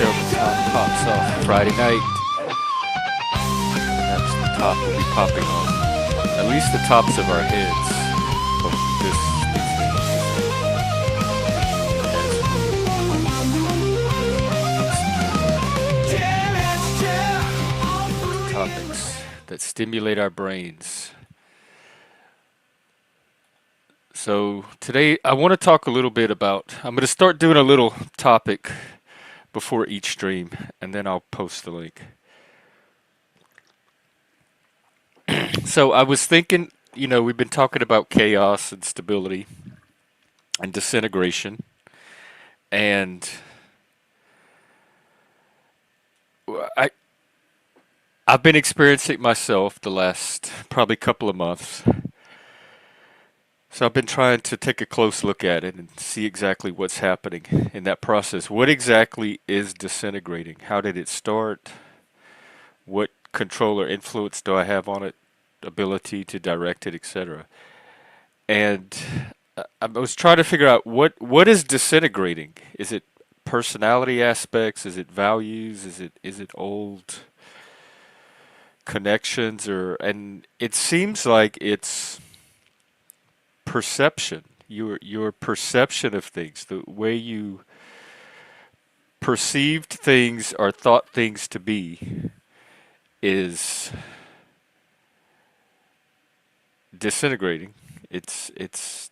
until the top pops off Friday night. Perhaps the top will be popping on at least the tops of our heads. But these topics that stimulate our brains. So today I want to talk a little bit about, I'm going to start doing a little topic before each stream, and then I'll post the link. So I was thinking, we've been talking about chaos and stability and disintegration, and I I've been experiencing it myself the last probably couple of months. So I've been trying to take a close look at it and see exactly what's happening in that process. What exactly is disintegrating? How did it start? What control or influence do I have on it? Ability to direct it, etc. And I was trying to figure out what is disintegrating. Is it personality aspects? Is it values? Is it old connections? And it seems like it's perception. Your perception of things, the way you perceived things or thought things to be, is disintegrating. It's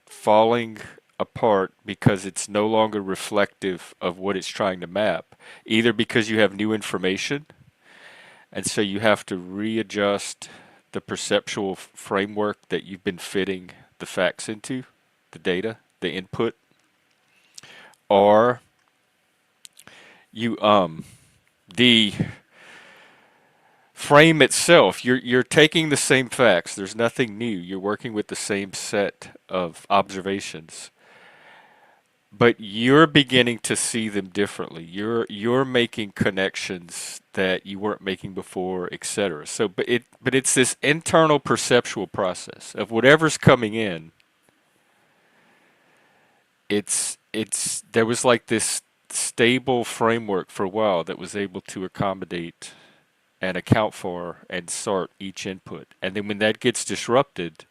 falling apart because it's no longer reflective of what it's trying to map. Either because you have new information, and so you have to readjust the perceptual framework that you've been fitting the facts into, the data, the input, or you the frame itself, you're taking the same facts. There's nothing new. You're working with the same set of observations, but you're beginning to see them differently. You're making connections that you weren't making before, etc. So, but it's this internal perceptual process of whatever's coming in. It's there was like this stable framework for a while that was able to accommodate and account for and sort each input. And then when that gets disrupted,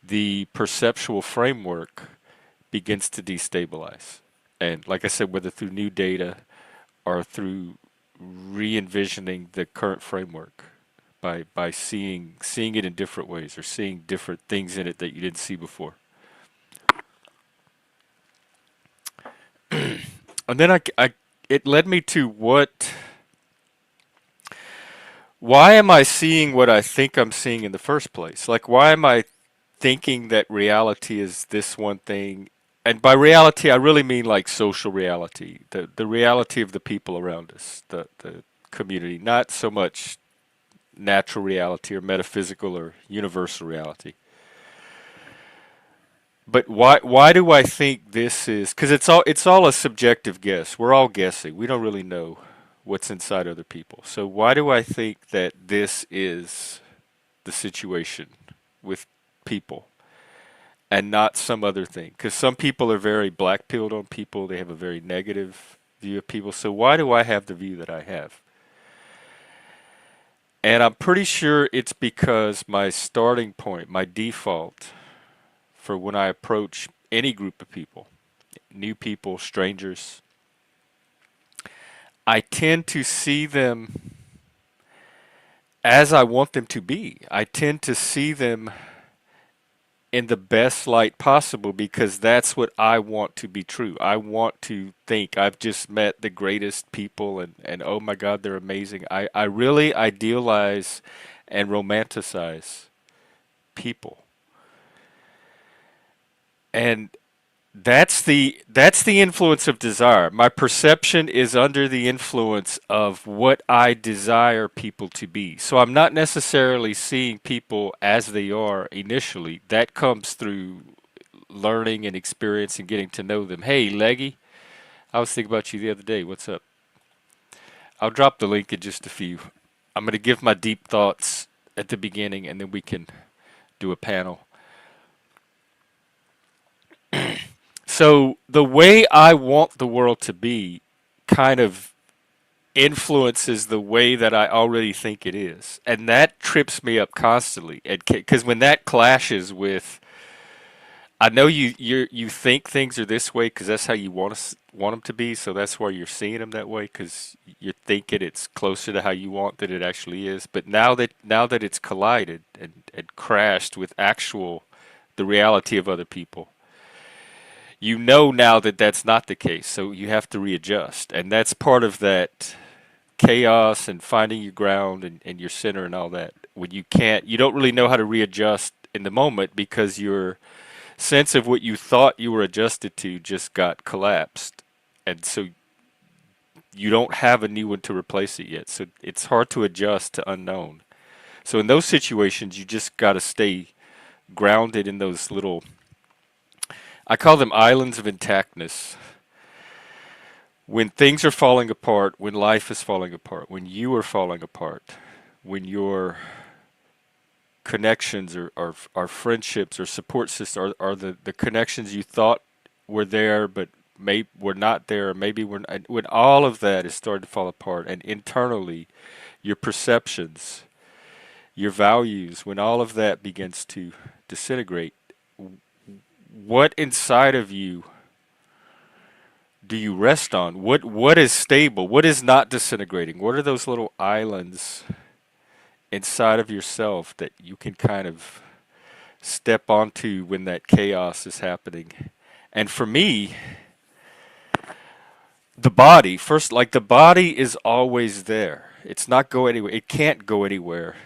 the perceptual framework begins to destabilize. And like I said, whether through new data or through re-envisioning the current framework by seeing it in different ways or seeing different things in it that you didn't see before. And then it led me to why am I seeing what I think I'm seeing in the first place? Like, why am I thinking that reality is this one thing? And by reality, I really mean like social reality, the reality of the people around us, the community, not so much natural reality or metaphysical or universal reality. But why do I think this is? Because it's all a subjective guess. We're all guessing. We don't really know what's inside other people. So why do I think that this is the situation with people and not some other thing? Because some people are very black-pilled on people. They have a very negative view of people. So why do I have the view that I have? And I'm pretty sure it's because my starting point, my default for when I approach any group of people, new people, strangers, I tend to see them as I want them to be. I tend to see them in the best light possible because that's what I want to be true. I want to think I've just met the greatest people and oh my God, they're amazing. I really idealize and romanticize people. And that's the influence of desire. My perception is under the influence of what I desire people to be. So I'm not necessarily seeing people as they are initially. That comes through learning and experience and getting to know them. Hey, Leggy, I was thinking about you the other day. What's up? I'll drop the link in just a few. I'm going to give my deep thoughts at the beginning, and then we can do a panel. So the way I want the world to be kind of influences the way that I already think it is, and that trips me up constantly. And because when that clashes with, I know you think things are this way because that's how you want them to be, so that's why you're seeing them that way because you're thinking it's closer to how you want that it actually is. But now that it's collided and crashed with actual the reality of other people, you know now that that's not the case, so you have to readjust, and that's part of that chaos and finding your ground and your center and all that. When you don't really know how to readjust in the moment because your sense of what you thought you were adjusted to just got collapsed. And so you don't have a new one to replace it yet. So it's hard to adjust to unknown. So in those situations, you just got to stay grounded in those little, I call them islands of intactness. When things are falling apart, when life is falling apart, when you are falling apart, when your connections or friendships or support systems are the connections you thought were there but were not there, or maybe were not, when all of that is starting to fall apart, and internally your perceptions, your values, when all of that begins to disintegrate, what inside of you do you rest on? What is stable? What is not disintegrating? What are those little islands inside of yourself that you can kind of step onto when that chaos is happening? And for me, the body, first, like the body is always there. It's not go anywhere. It can't go anywhere.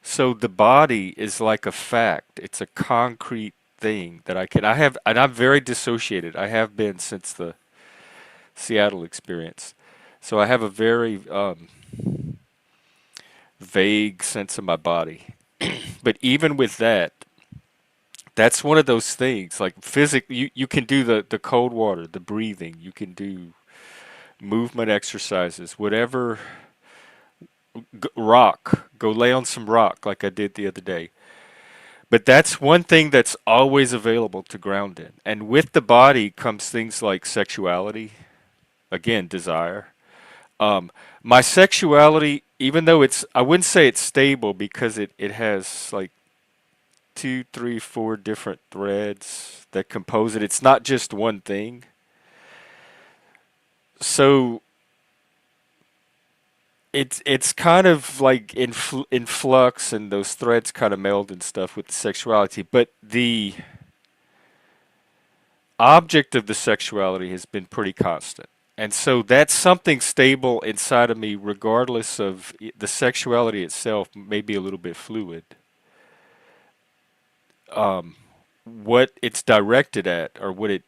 So the body is like a fact. It's a concrete thing that I have, and I'm very dissociated. I have been since the Seattle experience. So I have a very vague sense of my body. But even with that, that's one of those things. Like you can do the cold water, the breathing. You can do movement exercises, whatever. Rock. Go lay on some rock like I did the other day. But that's one thing that's always available to ground in. And with the body comes things like sexuality, again, desire. Um, my sexuality, even though I wouldn't say it's stable because it has like two, three, four different threads that compose it. It's not just one thing. So it's kind of like in flux, and those threads kind of meld and stuff with the sexuality. But the object of the sexuality has been pretty constant. And so that's something stable inside of me, regardless of the sexuality itself, may be a little bit fluid. Um, what it's directed at or what it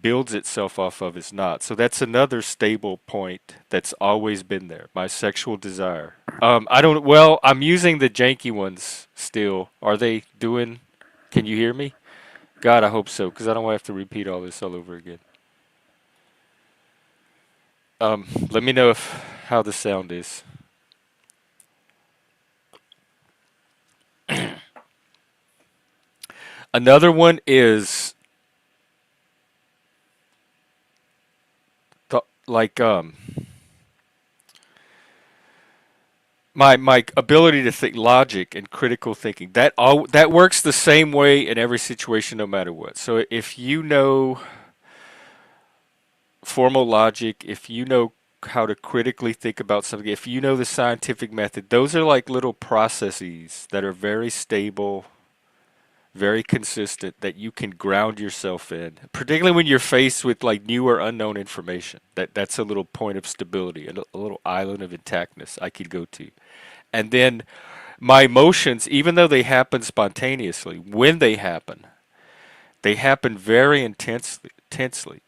builds itself off of is not. So that's another stable point that's always been there. My sexual desire. I don't. Well, I'm using the janky ones still. Are they doing? Can you hear me? God, I hope so, because I don't want to have to repeat all this all over again. Let me know if how the sound is. Another one is like my ability to think, logic and critical thinking. That works the same way in every situation, no matter what. So if you know formal logic, if you know how to critically think about something, if you know the scientific method, those are like little processes that are very stable, very consistent, that you can ground yourself in, particularly when you're faced with like new or unknown information. That's a little point of stability, a little island of intactness I could go to. And then my emotions, even though they happen spontaneously, when they happen very intensely,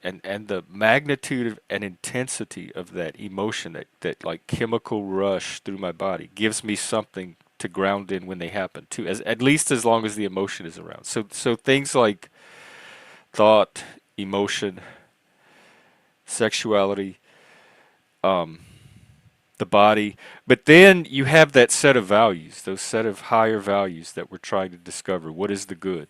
and the magnitude and intensity of that emotion, that like chemical rush through my body, gives me something to ground in when they happen too, as at least as long as the emotion is around. So things like thought, emotion, sexuality, um, the body. But then you have that set of values, those set of higher values that we're trying to discover. What is the good?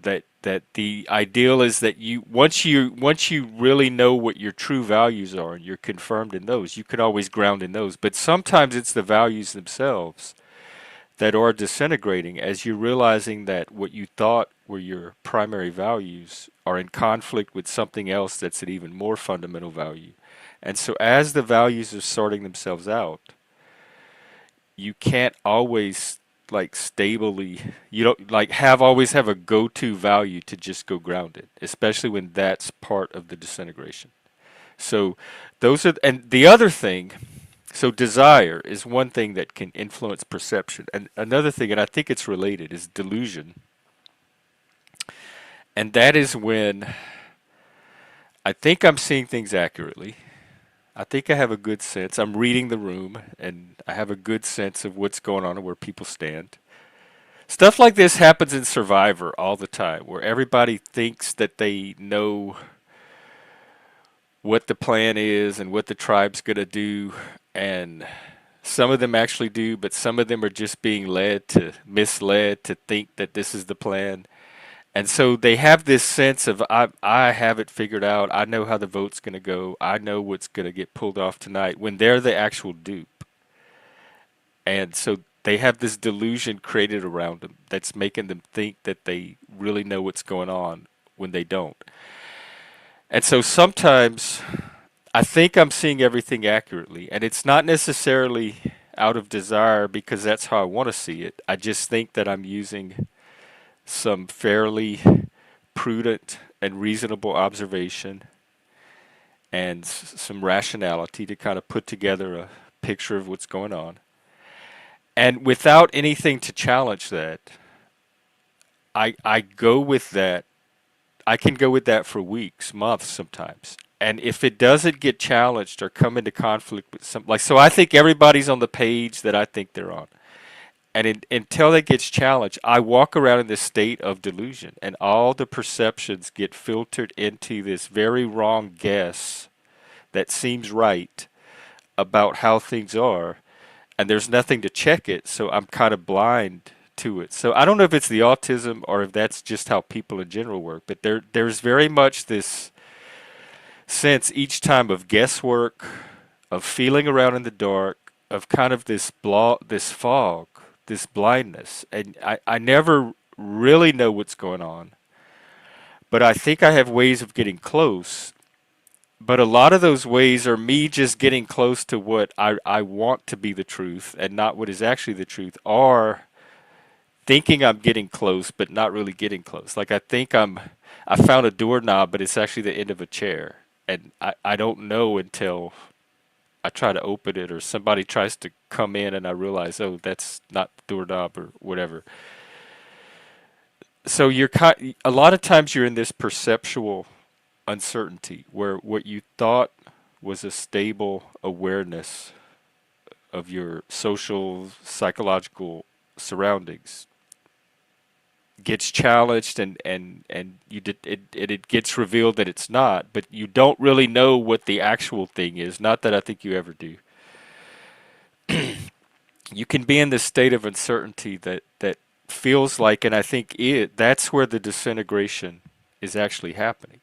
That the ideal is that you once you really know what your true values are and you're confirmed in those, you can always ground in those. But sometimes it's the values themselves that are disintegrating as you're realizing that what you thought were your primary values are in conflict with something else that's an even more fundamental value. And so as the values are sorting themselves out, you can't always like stably, you don't like have always have a go-to value to just go grounded, especially when that's part of the disintegration. So those are, and the other thing, so desire is one thing that can influence perception. And another thing, and I think it's related, is delusion. And that is when I think I'm seeing things accurately. I think I have a good sense. I'm reading the room and I have a good sense of what's going on and where people stand. Stuff like this happens in Survivor all the time, where everybody thinks that they know what the plan is and what the tribe's going to do, and some of them actually do, but some of them are just being misled to think that this is the plan. And so they have this sense of I have it figured out. I know how the vote's going to go. I know what's going to get pulled off tonight when they're the actual dupe. And so they have this delusion created around them that's making them think that they really know what's going on when they don't. And so sometimes I think I'm seeing everything accurately, and it's not necessarily out of desire because that's how I want to see it. I just think that I'm using some fairly prudent and reasonable observation and some rationality to kind of put together a picture of what's going on. And without anything to challenge that, I go with that. I can go with that for weeks, months sometimes. And if it doesn't get challenged or come into conflict with some, like, so I think everybody's on the page that I think they're on. And until it gets challenged, I walk around in this state of delusion, and all the perceptions get filtered into this very wrong guess that seems right about how things are, and there's nothing to check it, so I'm kind of blind to it. So I don't know if it's the autism or if that's just how people in general work, but there's very much this sense each time of guesswork, of feeling around in the dark, of kind of this fog, this blindness. And I never really know what's going on, but I think I have ways of getting close. But a lot of those ways are me just getting close to what I want to be the truth and not what is actually the truth, or thinking I'm getting close but not really getting close. Like I found a doorknob, but it's actually the end of a chair. And I don't know until I try to open it or somebody tries to come in and I realize, oh, that's not the doorknob or whatever. So a lot of times you're in this perceptual uncertainty where what you thought was a stable awareness of your social, psychological surroundings gets challenged and it gets revealed that it's not, but you don't really know what the actual thing is. Not that I think you ever do. You can be in this state of uncertainty that feels like, and I think that's where the disintegration is actually happening.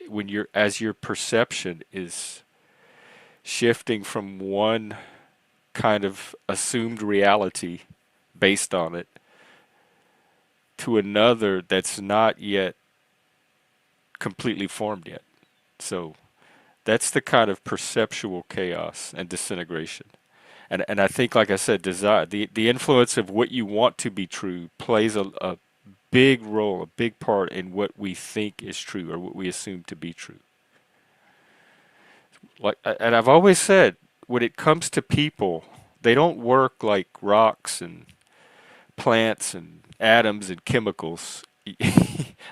When as your perception is shifting from one kind of assumed reality based on it to another that's not yet completely formed yet. So that's the kind of perceptual chaos and disintegration. And I think, like I said, desire, the influence of what you want to be true plays a big role, a big part in what we think is true or what we assume to be true. And I've always said, when it comes to people, they don't work like rocks and plants and atoms and chemicals.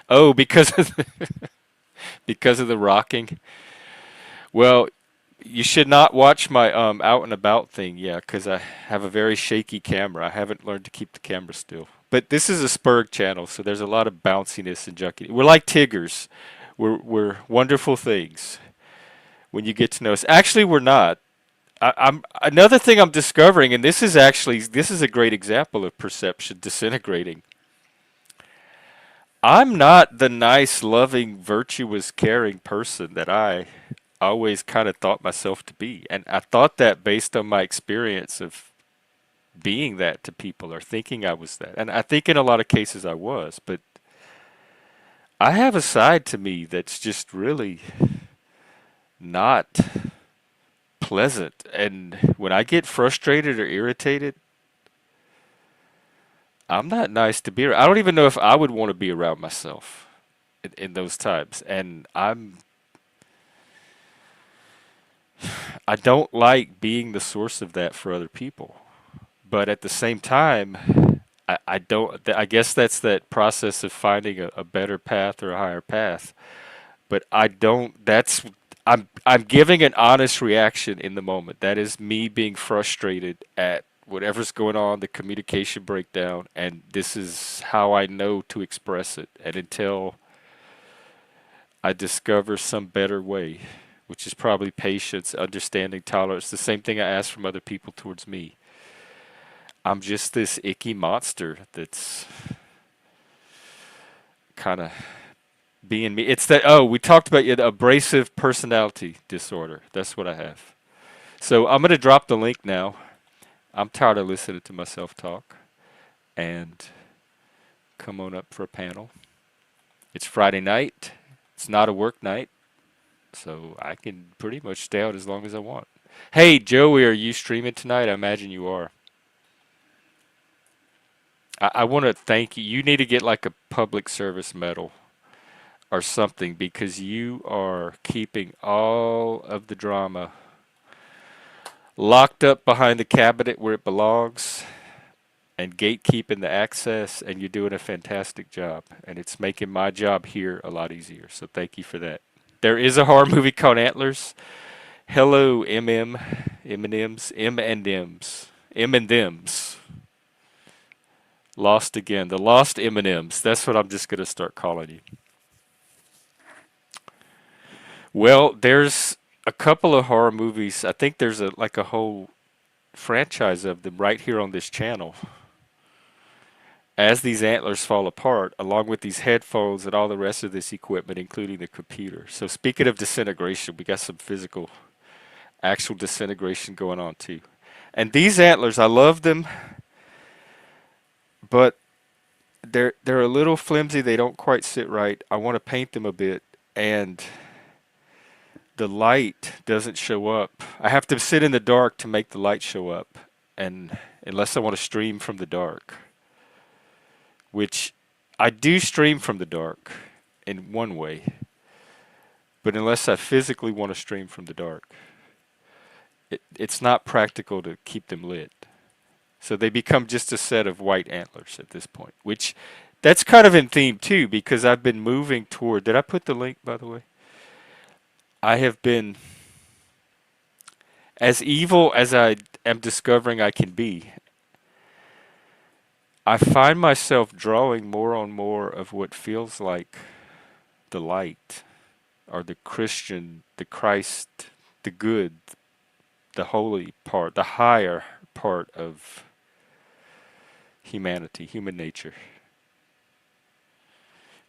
Oh, because of the rocking. Well, you should not watch my out and about thing, yeah, because I have a very shaky camera. I haven't learned to keep the camera still. But this is a Spurg channel, so there's a lot of bounciness and junkie. We're like Tiggers. We're wonderful things when you get to know us. Actually, we're not. I'm another thing I'm discovering, and this is a great example of perception disintegrating. I'm not the nice, loving, virtuous, caring person that I always kind of thought myself to be. And I thought that based on my experience of being that to people or thinking I was that. And I think in a lot of cases I was, but I have a side to me that's just really not pleasant. And when I get frustrated or irritated, I'm not nice to be around. I don't even know if I would want to be around myself in those times. And I don't like being the source of that for other people. But at the same time, I don't. I guess that's that process of finding a better path or a higher path. But I don't. I'm giving an honest reaction in the moment. That is me being frustrated at whatever's going on, the communication breakdown, and this is how I know to express it. And until I discover some better way, which is probably patience, understanding, tolerance, the same thing I ask from other people towards me. I'm just this icky monster that's kind of being me. It's that, oh, we talked about the abrasive personality disorder. That's what I have. So I'm going to drop the link now. I'm tired of listening to myself talk. And come on up for a panel. It's Friday night. It's not a work night. So I can pretty much stay out as long as I want. Hey, Joey, are you streaming tonight? I imagine you are. I want to thank you. You need to get like a public service medal or something because you are keeping all of the drama locked up behind the cabinet where it belongs and gatekeeping the access, and you're doing a fantastic job. And it's making my job here a lot easier. So thank you for that. There is a horror movie called Antlers. Hello, M&Ms, M&Ms, M&Ms. Lost again. The Lost M&Ms. That's what I'm just going to start calling you. Well, there's a couple of horror movies. I think there's a whole franchise of them right here on this channel. As these antlers fall apart, along with these headphones and all the rest of this equipment, including the computer. So speaking of disintegration, we got some physical, actual disintegration going on too. And these antlers, I love them, but they're a little flimsy. They don't quite sit right. I want to paint them a bit, and the light doesn't show up. I have to sit in the dark to make the light show up, and unless I want to stream from the dark, which I do stream from the dark in one way, but unless I physically want to stream from the dark, it's not practical to keep them lit. So they become just a set of white antlers at this point, which that's kind of in theme too, because I've been moving toward. Did I put the link, by the way? I have been as evil as I am discovering I can be. I find myself drawing more and more of what feels like the light, or the Christian, the Christ, the good, the holy part, the higher part of humanity, human nature.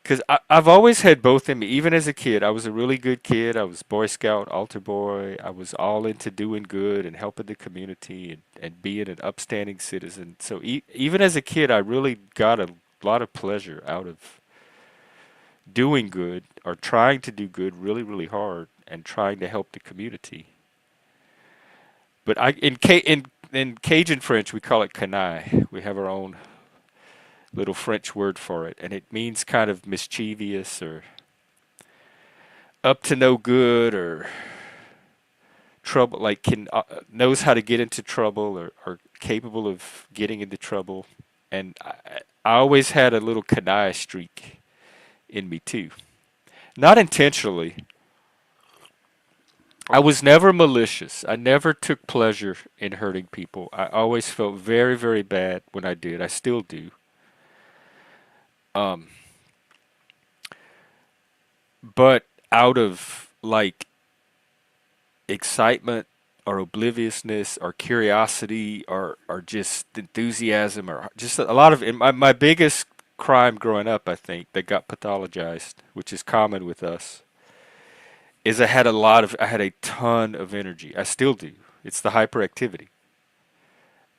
Because I've always had both in me. Even as a kid, I was a really good kid. I was Boy Scout, altar boy. I was all into doing good and helping the community and being an upstanding citizen. So even as a kid, I really got a lot of pleasure out of doing good or trying to do good really, really hard and trying to help the community. But in Cajun French, we call it canaille. We have our own little French word for it, and it means kind of mischievous or up to no good or trouble, like can knows how to get into trouble or capable of getting into trouble. And I always had a little canaille streak in me too, not intentionally. I was never malicious. I never took pleasure in hurting people. I always felt very, very bad when I did. I still do. Um, but out of like excitement or obliviousness or curiosity or just enthusiasm or just a lot of my biggest crime growing up, I think, that got pathologized, which is common with us, is I had a ton of energy. I still do. It's the hyperactivity.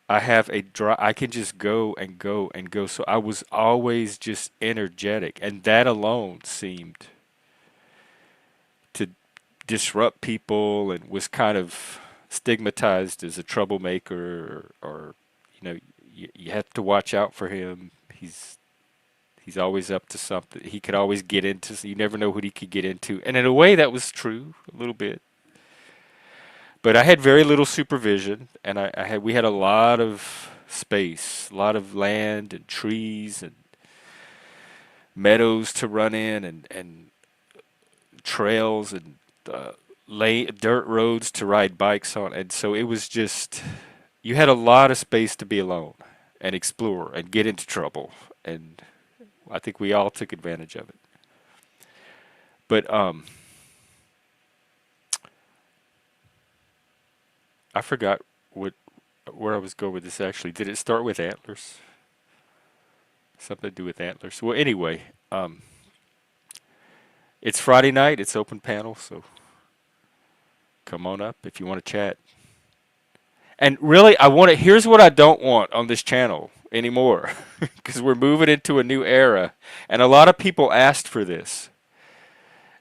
I can just go and go and go. So I was always just energetic, and that alone seemed to disrupt people and was kind of stigmatized as a troublemaker, or you have to watch out for him. He's always up to something. He could always get into. You never know what he could get into, and in a way, that was true a little bit. But I had very little supervision, and we had a lot of space, a lot of land and trees and meadows to run in, and trails and dirt roads to ride bikes on, and so it was just you had a lot of space to be alone and explore and get into trouble, and I think we all took advantage of it. But I forgot what where I was going with this actually. Did it start with antlers? Something to do with antlers. Well, anyway, it's Friday night. It's open panel, so come on up if you want to chat. And really, I want to. Here's what I don't want on this channel anymore, because we're moving into a new era, and a lot of people asked for this,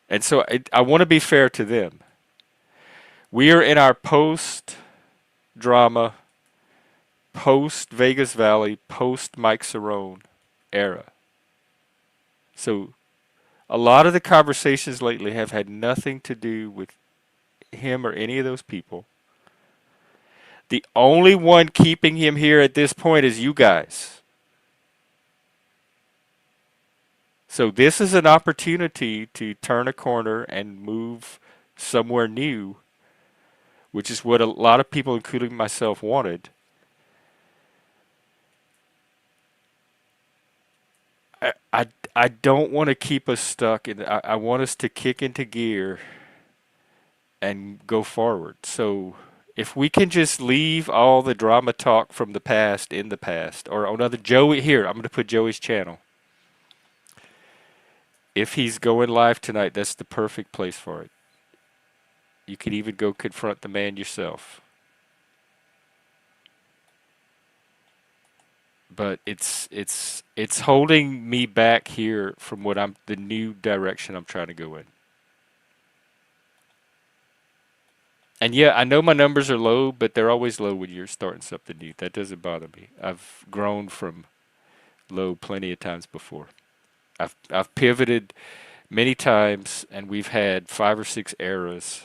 and so I want to be fair to them. We are in our post drama, post Vegas Valley, post Mike Cerrone era. So a lot of the conversations lately have had nothing to do with him or any of those people. The only one keeping him here at this point is you guys. So this is an opportunity to turn a corner and move somewhere new, which is what a lot of people, including myself, wanted. I don't want to keep us stuck in. I want us to kick into gear and go forward. So if we can just leave all the drama talk from the past in the past, or another Joey here, I'm going to put Joey's channel. If he's going live tonight, that's the perfect place for it. You could even go confront the man yourself. But it's holding me back here from the new direction I'm trying to go in. And yeah, I know my numbers are low, but they're always low when you're starting something new. That doesn't bother me. I've grown from low plenty of times before. I've pivoted many times, and we've had 5 or 6 eras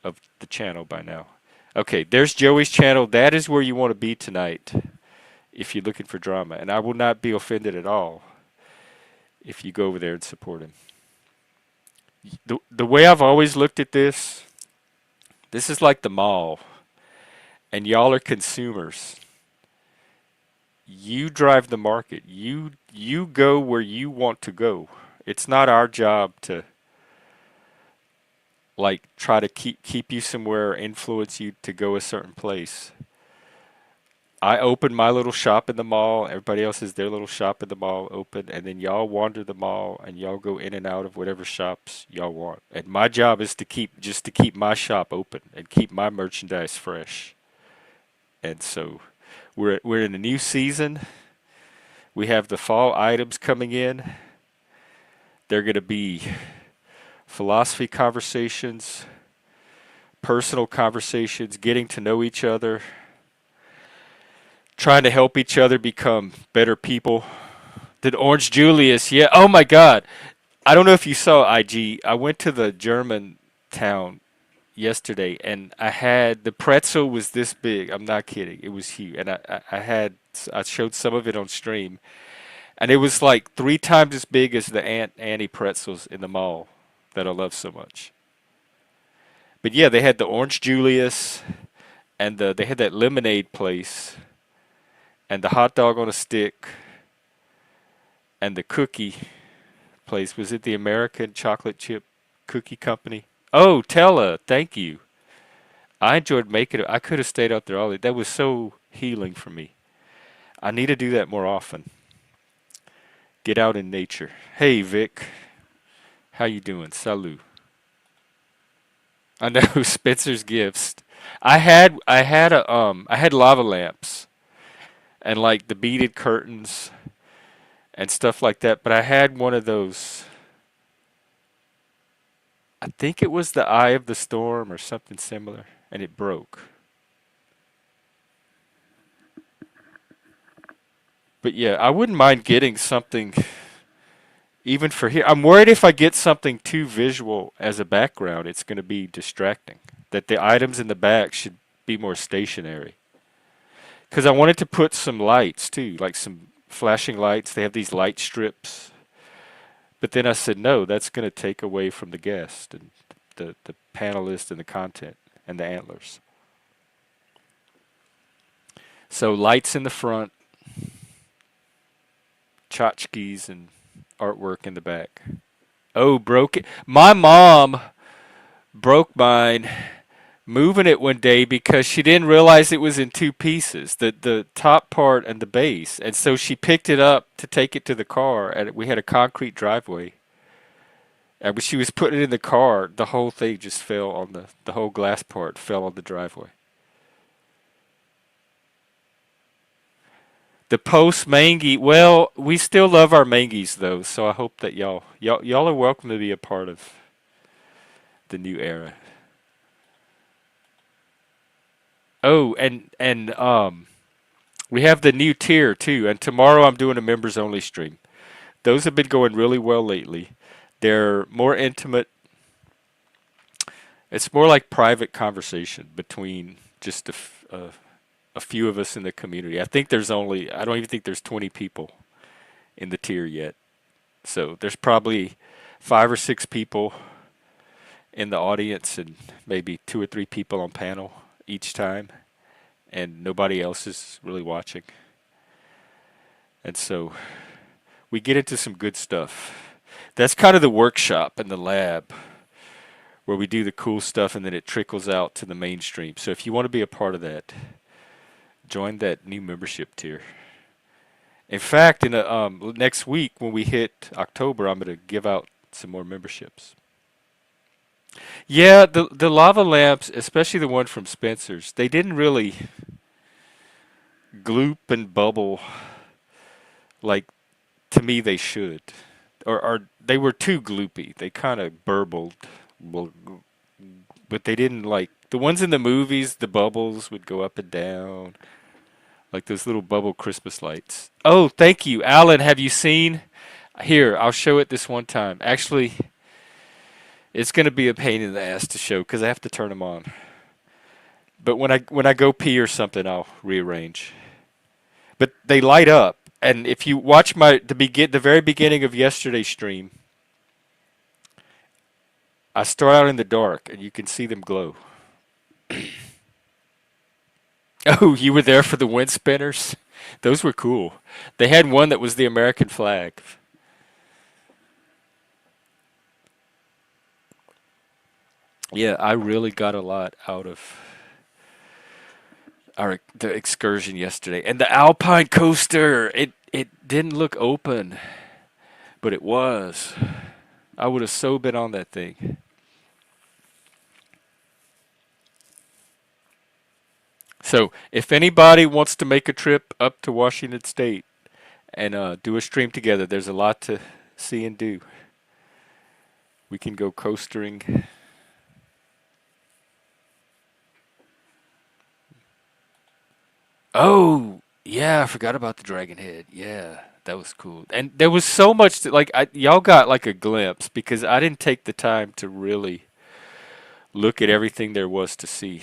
of the channel by now. Okay, there's Joey's channel. That is where you want to be tonight if you're looking for drama. And I will not be offended at all if you go over there and support him. The way I've always looked at this is like the mall, and y'all are consumers. You drive the market. You go where you want to go. It's not our job to like try to keep you somewhere or influence you to go a certain place. I open my little shop in the mall. Everybody else has their little shop in the mall open, and then y'all wander the mall and y'all go in and out of whatever shops y'all want. And my job is to keep my shop open and keep my merchandise fresh. And so we're in a new season. We have the fall items coming in. They're going to be philosophy conversations, personal conversations, getting to know each other, trying to help each other become better people. Did Orange Julius, yeah. Oh my God. I don't know if you saw IG. I went to the German town yesterday, and I had the pretzel was this big. I'm not kidding. It was huge. And I showed some of it on stream. And it was like 3 times as big as the Aunt Annie pretzels in the mall that I love so much. But yeah, they had the Orange Julius, and they had that lemonade place, and the hot dog on a stick, and the cookie place. Was it the American Chocolate Chip Cookie Company? Oh, Tella, thank you. I enjoyed making it. I could have stayed out there all day. That was so healing for me. I need to do that more often. Get out in nature. Hey, Vic. How you doing? Salut. I know Spencer's gifts. I had lava lamps and like the beaded curtains and stuff like that, but I had one of those. I think it was the eye of the storm or something similar, and it broke. But yeah, I wouldn't mind getting something even for here. I'm worried if I get something too visual as a background, it's going to be distracting. That the items in the back should be more stationary. Because I wanted to put some lights too, like some flashing lights. They have these light strips. But then I said, no, that's going to take away from the guest and the panelists and the content and the antlers. So lights in the front, tchotchkes and artwork in the back. Oh, broke it. My mom broke mine moving it one day because she didn't realize it was in two pieces, the top part and the base. And so she picked it up to take it to the car, and we had a concrete driveway. And when she was putting it in the car, the whole thing just fell on the whole glass part fell on the driveway. The post mangy, well, we still love our mangies though, so I hope that y'all are welcome to be a part of the new era. Oh, and we have the new tier too, and tomorrow I'm doing a members only stream. Those have been going really well lately. They're more intimate. It's more like private conversation between just a few of us in the community. I don't even think there's 20 people in the tier yet. So there's probably 5 or 6 people in the audience and maybe 2 or 3 people on panel each time, and nobody else is really watching. And so we get into some good stuff. That's kind of the workshop and the lab where we do the cool stuff and then it trickles out to the mainstream. So if you want to be a part of that, join that new membership tier. In fact, in next week when we hit October, I'm going to give out some more memberships. Yeah, the lava lamps, especially the one from Spencer's, they didn't really gloop and bubble like to me they should, or they were too gloopy. They kind of burbled, well, but they didn't like the ones in the movies. The bubbles would go up and down like those little bubble Christmas lights. Oh, thank you, Alan. Have you seen? Here, I'll show it this one time. Actually, it's going to be a pain in the ass to show because I have to turn them on. But when I go pee or something, I'll rearrange. But they light up, and if you watch the very beginning of yesterday's stream, I start out in the dark, and you can see them glow. Oh, you were there for the wind spinners? Those were cool. They had one that was the American flag. Yeah, I really got a lot out of the excursion yesterday. And the Alpine coaster, it didn't look open, but it was. I would have so been on that thing. So, if anybody wants to make a trip up to Washington State and do a stream together, there's a lot to see and do. We can go coastering. Oh, yeah, I forgot about the dragon head. Yeah, that was cool. And there was so much y'all got like a glimpse because I didn't take the time to really look at everything there was to see.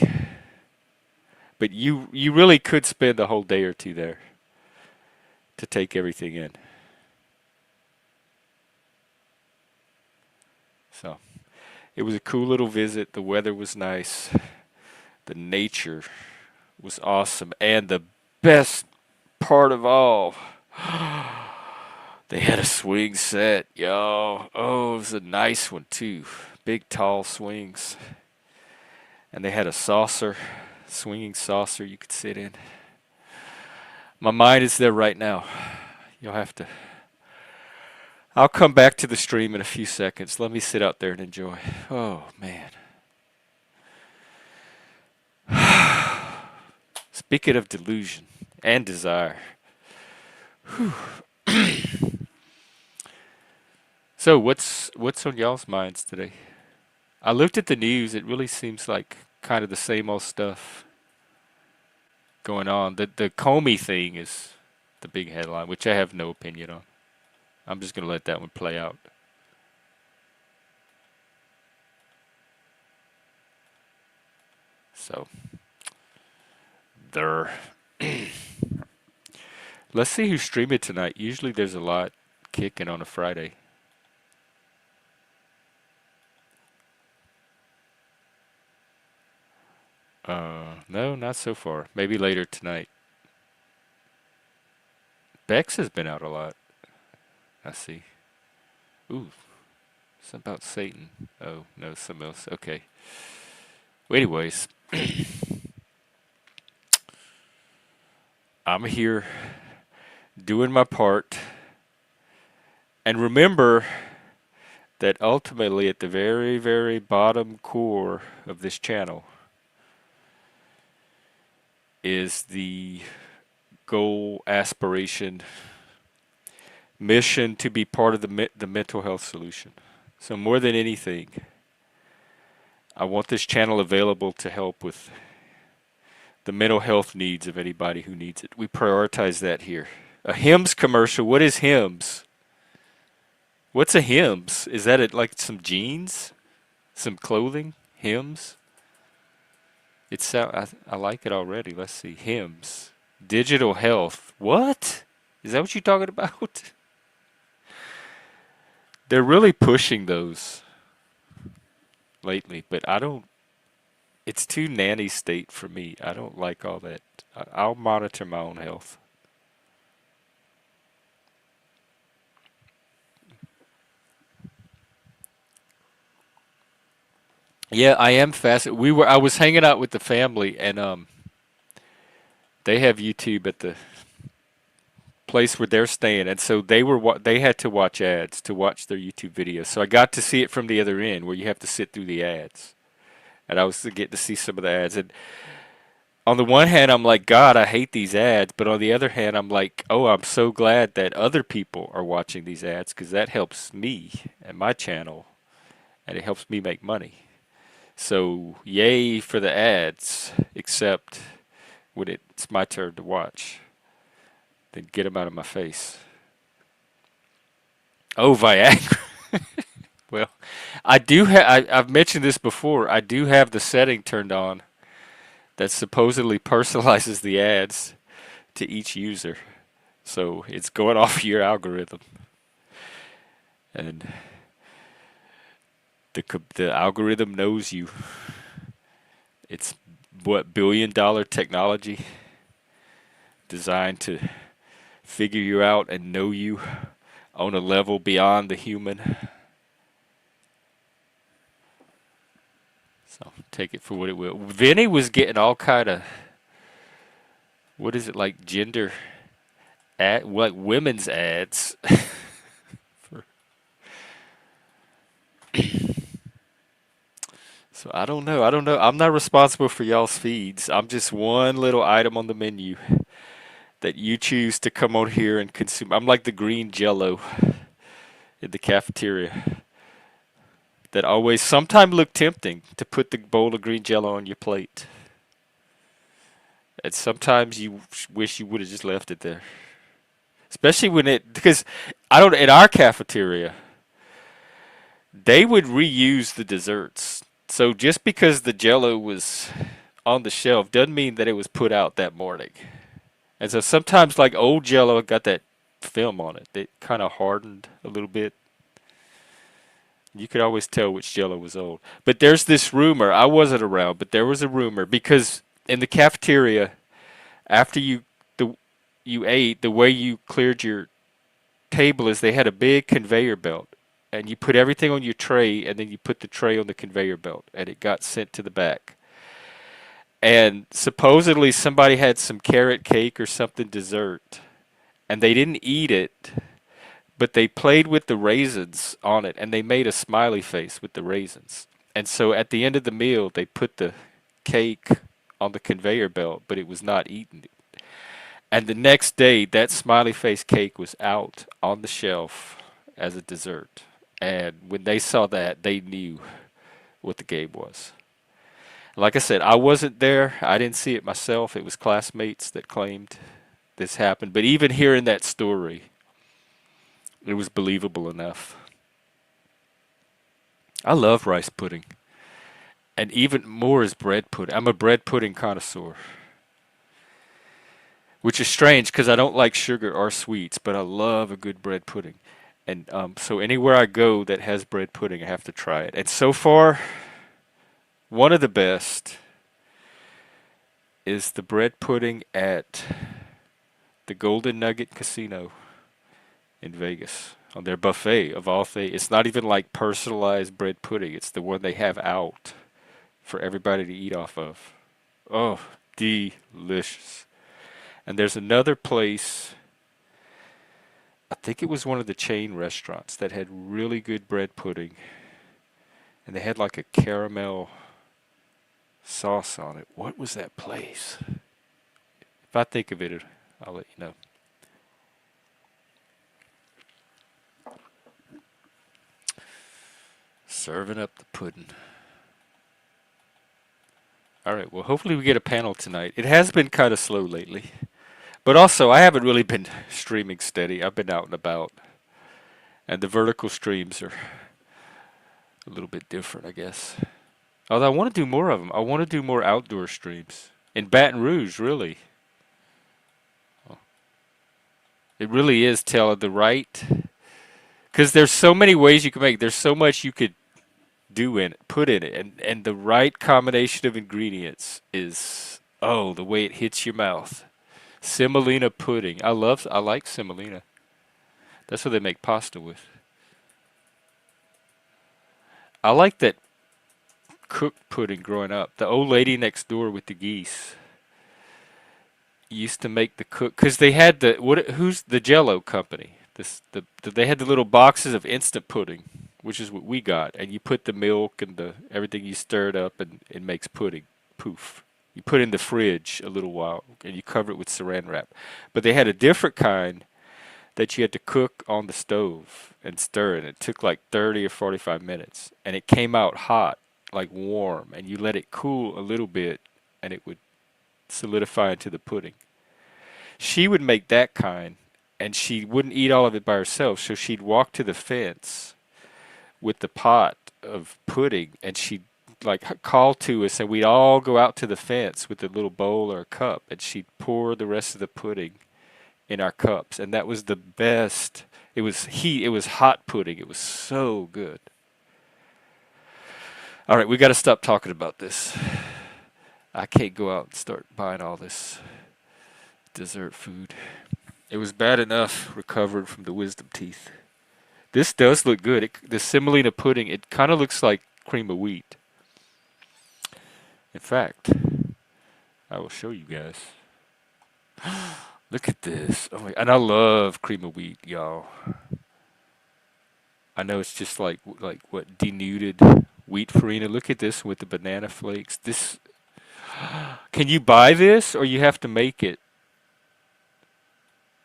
But you really could spend a whole day or two there to take everything in. So, it was a cool little visit. The weather was nice. The nature was awesome. And the best part of all, they had a swing set, y'all. Oh, it was a nice one, too. Big, tall swings. And they had a swinging saucer you could sit in. My mind is there right now. You'll have to I'll come back to the stream in a few seconds. Let me sit out there and enjoy. Oh, man. Speaking of delusion and desire. So, what's on y'all's minds today? I looked at the news. It really seems like kind of the same old stuff going on. The Comey thing is the big headline, which I have no opinion on. I'm just gonna let that one play out. So there. Let's see who's streaming tonight. Usually there's a lot kicking on a Friday. No, not so far. Maybe later tonight. Bex has been out a lot. I see. Ooh, it's about Satan. Oh, no, something else. Okay. Well, anyways, I'm here doing my part. And remember that ultimately, at the very, very bottom core of this channel is the goal, aspiration, mission to be part of the mental health solution. So more than anything, I want this channel available to help with the mental health needs of anybody who needs it. We prioritize that here. A Hims commercial. What is Hims? What's a Hims? Is that it, like some jeans? Some clothing? Hims? I like it already. Let's see. Hims. Digital health. What? Is that what you're talking about? They're really pushing those lately, but I don't. It's too nanny state for me. I don't like all that. I'll monitor my own health. Yeah, I am fascinated. I was hanging out with the family, and they have YouTube at the place where they're staying, and so they had to watch ads to watch their YouTube videos. So I got to see it from the other end, where you have to sit through the ads, and I was to get to see some of the ads. And on the one hand, I'm like, God, I hate these ads, but on the other hand, I'm like, oh, I'm so glad that other people are watching these ads because that helps me and my channel, and it helps me make money. So yay for the ads, except when it's my turn to watch. Then get them out of my face. Oh, Viagra. Well, I do have. I've mentioned this before. I do have the setting turned on that supposedly personalizes the ads to each user. So it's going off your algorithm, and the algorithm knows you. It's what $1 billion technology designed to figure you out and know you on a level beyond the human. So take it for what it will. Vinny was getting all kind of, what is it, like gender like women's ads. for, so I don't know. I don't know. I'm not responsible for y'all's feeds. I'm just one little item on the menu that you choose to come on here and consume. I'm like the green jello in the cafeteria that always sometimes look tempting to put the bowl of green jello on your plate. And sometimes you wish you would have just left it there. Especially because I don't, in our cafeteria, they would reuse the desserts. So just because the jello was on the shelf doesn't mean that it was put out that morning. And so sometimes, like old jello, got that film on it. It kind of hardened a little bit. You could always tell which jello was old. But there's this rumor. I wasn't around, but there was a rumor because in the cafeteria, after you ate, the way you cleared your table is they had a big conveyor belt, and you put everything on your tray, and then you put the tray on the conveyor belt, and it got sent to the back. And supposedly somebody had some carrot cake or something dessert, and they didn't eat it but they played with the raisins on it and they made a smiley face with the raisins. And so at the end of the meal, they put the cake on the conveyor belt, but it was not eaten. And the next day, that smiley face cake was out on the shelf as a dessert. And when they saw that, they knew what the game was. Like I said, I wasn't there. I didn't see it myself. It was classmates that claimed this happened. But even hearing that story, it was believable enough. I love rice pudding. And even more is bread pudding. I'm a bread pudding connoisseur, which is strange because I don't like sugar or sweets, but I love a good bread pudding. And so anywhere I go that has bread pudding, I have to try it. And so far, one of the best is the bread pudding at the Golden Nugget Casino in Vegas on their buffet of all things. It's not even like personalized bread pudding. It's the one they have out for everybody to eat off of. Oh, delicious. And there's another place, I think it was one of the chain restaurants that had really good bread pudding. And they had like a caramel sauce on it. What was that place? If I think of it, I'll let you know. Serving up the pudding. All right, well, hopefully we get a panel tonight. It has been kind of slow lately. But also, I haven't really been streaming steady. I've been out and about. And the vertical streams are a little bit different, I guess. Although I want to do more of them. I want to do more outdoor streams. In Baton Rouge, really. It really is telling the right. Because there's so many ways you can make it. There's so much you could do in it, put in it. And the right combination of ingredients is, oh, the way it hits your mouth. Semolina pudding. I like semolina. That's what they make pasta with. I like that cooked pudding growing up. The old lady next door with the geese used to make the cook because they had who's the Jello company. They had the little boxes of instant pudding, which is what we got, and you put the milk and the everything, you stir it up and it makes pudding. Poof. You put it in the fridge a little while and you cover it with saran wrap. But they had a different kind that you had to cook on the stove and stir, and it took like 30 or 45 minutes, and it came out hot, like warm, and you let it cool a little bit and it would solidify into the pudding. She would make that kind, and she wouldn't eat all of it by herself, so she'd walk to the fence with the pot of pudding, and she'd like call to us, and we'd all go out to the fence with a little bowl or a cup, and she'd pour the rest of the pudding in our cups, and that was the best. It was hot pudding. It was so good. All right, we got to stop talking about this. I can't go out and start buying all this dessert food. It was bad enough recovering from the wisdom teeth. This does look good. The semolina pudding, it kind of looks like cream of wheat. In fact, I will show you guys. Look at this. Oh my, and I love cream of wheat, y'all. I know it's just like what, denuded wheat farina. Look at this with the banana flakes. This, can you buy this or you have to make it?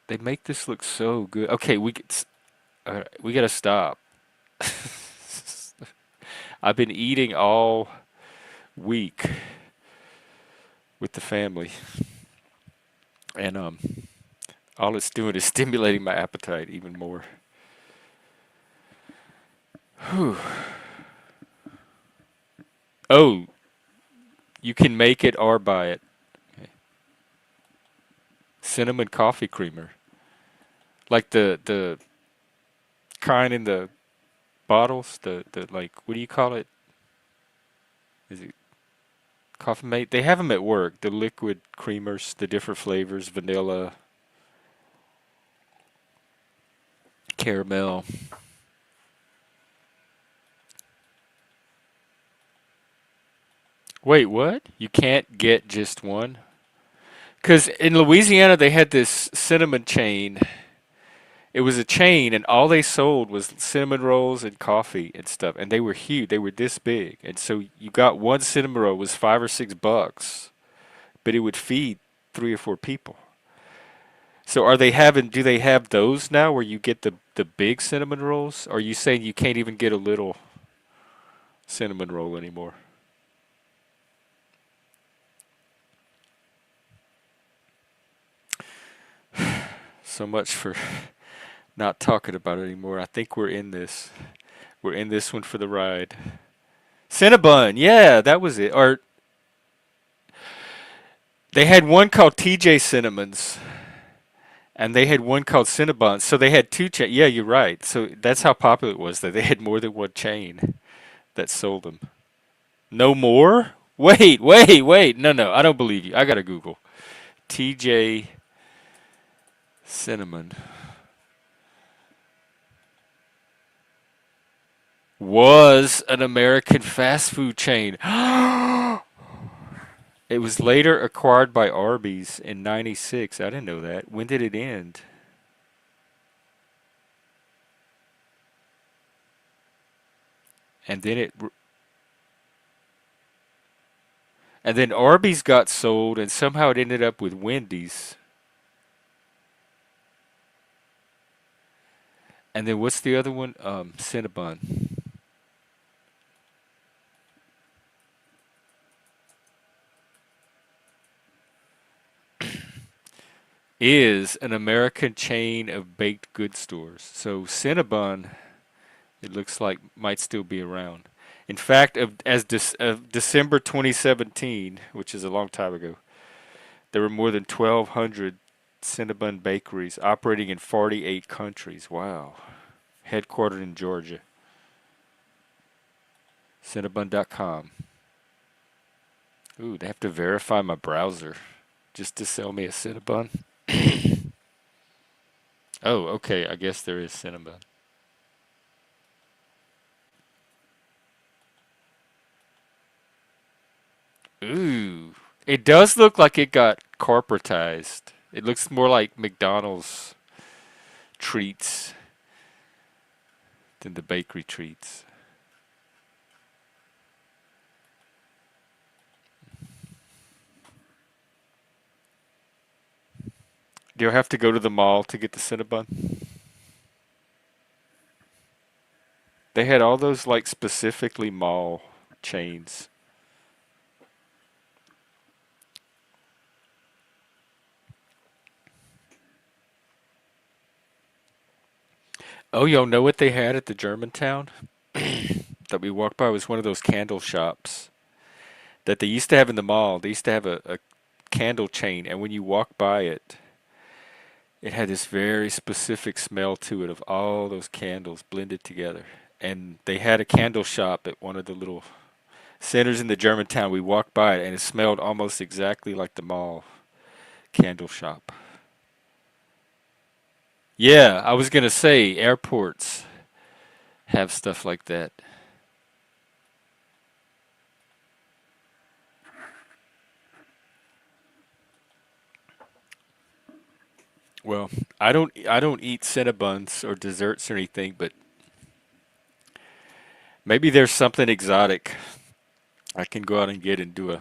They make this look so good. Okay, we gotta stop. I've been eating all week with the family, and all it's doing is stimulating my appetite even more. Whew. Oh, you can make it or buy it. Okay. Cinnamon coffee creamer, like the kind in the bottles. The like, what do you call it? Is it Coffee Mate? They have them at work. The liquid creamers, the different flavors: vanilla, caramel. Wait, what? You can't get just one? Because in Louisiana they had this cinnamon chain. It was a chain, and all they sold was cinnamon rolls and coffee and stuff, and they were huge. They were this big, and so you got one cinnamon roll was $5 or $6, but it would feed 3 or 4 people. So are they having? Do they have those now, where you get the big cinnamon rolls? Or are you saying you can't even get a little cinnamon roll anymore? So much for not talking about it anymore. I think we're in this. We're in this one for the ride. Cinnabon, yeah, that was it. Or they had one called TJ Cinnamons, and they had one called Cinnabon. So they had two chains. Yeah, you're right. So that's how popular it was that they had more than one chain that sold them. No more? Wait, wait, wait. No, no, I don't believe you. I gotta Google. TJ Cinnamon was an American fast food chain. It was later acquired by Arby's in '96. I didn't know that. When did it end? And then it and then Arby's got sold and somehow it ended up with Wendy's. And then what's the other one? Cinnabon. Is an American chain of baked goods stores. So Cinnabon, it looks like might still be around. In fact, of December 2017, which is a long time ago, there were more than 1,200 Cinnabon bakeries operating in 48 countries. Wow. Headquartered in Georgia. Cinnabon.com. Ooh, they have to verify my browser just to sell me a Cinnabon. Oh, okay. I guess there is Cinnabon. Ooh. It does look like it got corporatized. It looks more like McDonald's treats than the bakery treats. Do you have to go to the mall to get the Cinnabon? They had all those like specifically mall chains. Oh, y'all know what they had at the Germantown that we walked by? It was one of those candle shops that they used to have in the mall. They used to have a candle chain, and when you walk by it, it had this very specific smell to it of all those candles blended together. And they had a candle shop at one of the little centers in the Germantown. We walked by it, and it smelled almost exactly like the mall candle shop. Yeah, I was gonna say airports have stuff like that. Well, I don't eat Cinnabons or desserts or anything, but maybe there's something exotic I can go out and get and do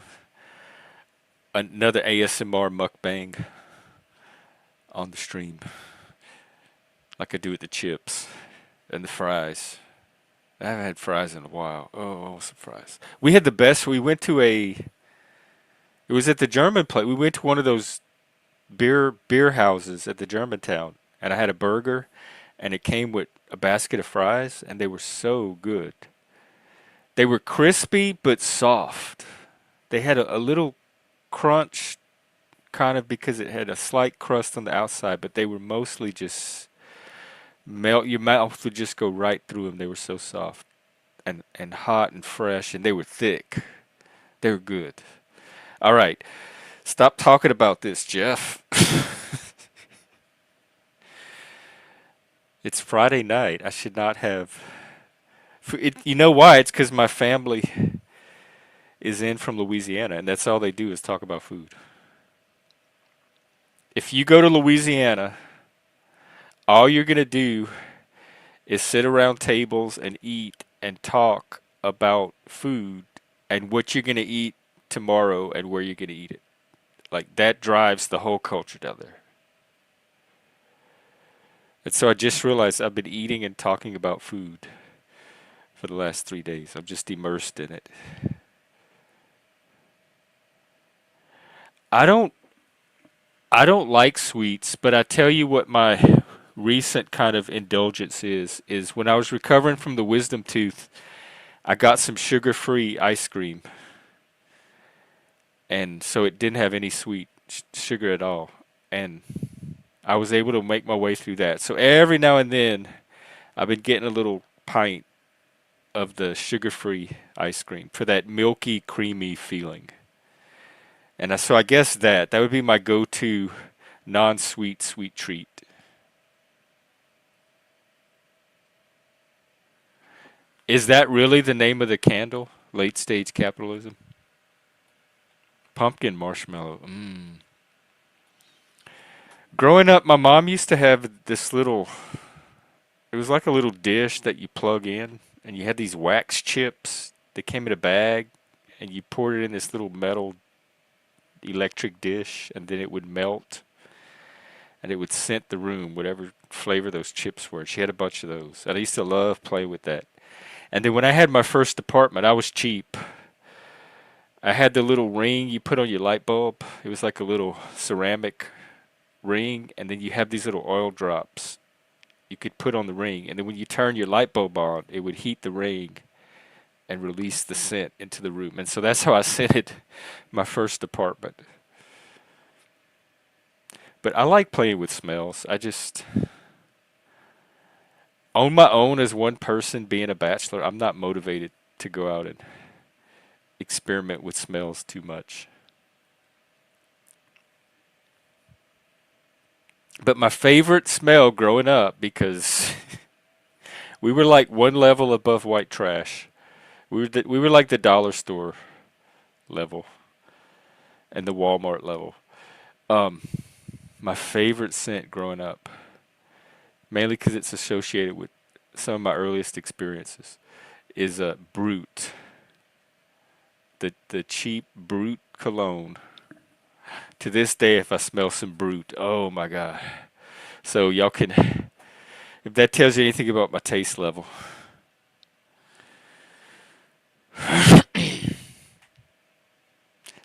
another ASMR mukbang on the stream, like I do with the chips and the fries. I haven't had fries in a while. Oh, I want some fries. We had the best. We went to a. It was at the German place. We went to one of those beer houses at the Germantown, and I had a burger, and it came with a basket of fries, and they were so good. They were crispy but soft. They had a little crunch, kind of because it had a slight crust on the outside, but they were mostly just melt. Your mouth would just go right through them. They were so soft and hot and fresh, and they were thick. They were good. All right, stop talking about this, Jeff. It's Friday night. I should not have. You know why? It's because my family is in from Louisiana, and that's all they do is talk about food. If you go to Louisiana, all you're going to do is sit around tables and eat and talk about food and what you're going to eat tomorrow and where you're going to eat it. Like that drives the whole culture down there. And so I just realized I've been eating and talking about food for the last 3 days. I'm just immersed in it. I don't I don't like sweets, but I tell you what my recent kind of indulgence is when I was recovering from the wisdom tooth, I got some sugar-free ice cream, and so it didn't have any sweet sugar at all, and I was able to make my way through that. So every now and then, I've been getting a little pint of the sugar-free ice cream for that milky, creamy feeling. And so I guess that would be my go-to non-sweet sweet treat. Is that really the name of the candle? Late stage capitalism? Pumpkin marshmallow. Mm. Growing up, my mom used to have this little, it was like a little dish that you plug in, and you had these wax chips that came in a bag, and you poured it in this little metal electric dish, and then it would melt, and it would scent the room, whatever flavor those chips were. She had a bunch of those, and I used to love playing with that. And then when I had my first apartment, I was cheap. I had the little ring you put on your light bulb. It was like a little ceramic ring, and then you have these little oil drops you could put on the ring. And then when you turn your light bulb on, it would heat the ring and release the scent into the room. And so that's how I scented my first apartment. But I like playing with smells. I just, on my own as one person being a bachelor, I'm not motivated to go out and experiment with smells too much. But my favorite smell growing up, because we were like one level above white trash. We were like the dollar store level and the Walmart level. Um, my favorite scent growing up, mainly because it's associated with some of my earliest experiences, is a Brute, the cheap Brute cologne. To this day, if I smell some Brute, oh my God. So y'all can, if that tells you anything about my taste level.